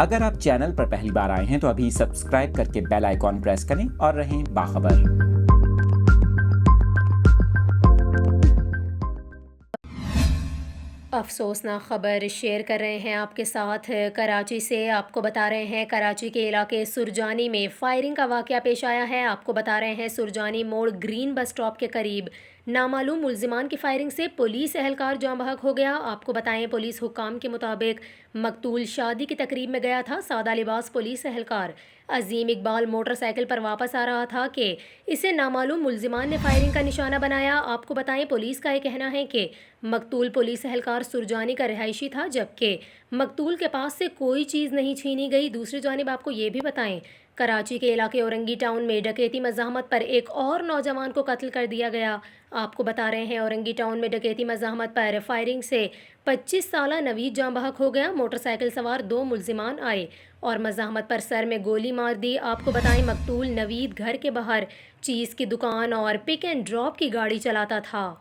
اگر آپ چینل پر پہلی بار آئے ہیں تو ابھی سبسکرائب کر کے بیل آئیکن پریس کریں اور رہیں باخبر۔ افسوسناک خبر شیئر کر رہے ہیں آپ کے ساتھ کراچی سے۔ آپ کو بتا رہے ہیں کراچی کے علاقے سرجانی میں فائرنگ کا واقعہ پیش آیا ہے۔ آپ کو بتا رہے ہیں سرجانی موڑ گرین بس سٹاپ کے قریب نامعلوم ملزمان کی فائرنگ سے پولیس اہلکار جاں بحق ہو گیا۔ آپ کو بتائیں پولیس حکام کے مطابق مقتول شادی کی تقریب میں گیا تھا۔ سادہ لباس پولیس اہلکار عظیم اقبال موٹر سائیکل پر واپس آ رہا تھا کہ اسے نامعلوم ملزمان نے فائرنگ کا نشانہ بنایا۔ آپ کو بتائیں پولیس کا یہ کہنا ہے کہ مقتول پولیس اہلکار سرجانی کا رہائشی تھا، جبکہ مقتول کے پاس سے کوئی چیز نہیں چھینی گئی۔ دوسری جانب آپ کو یہ بھی بتائیں کراچی کے علاقے اورنگی ٹاؤن میں ڈکیتی مزاحمت پر ایک اور نوجوان کو قتل کر دیا گیا۔ آپ کو بتا رہے ہیں اورنگی ٹاؤن میں ڈکیتی مزاحمت پر فائرنگ سے 25 سالہ نوید جاں بحق ہو گیا۔ موٹر سائیکل سوار 2 ملزمان آئے اور مزاحمت پر سر میں گولی مار دی۔ آپ کو بتائیں مقتول نوید گھر کے باہر چیز کی دکان اور پک اینڈ ڈراپ کی گاڑی چلاتا تھا۔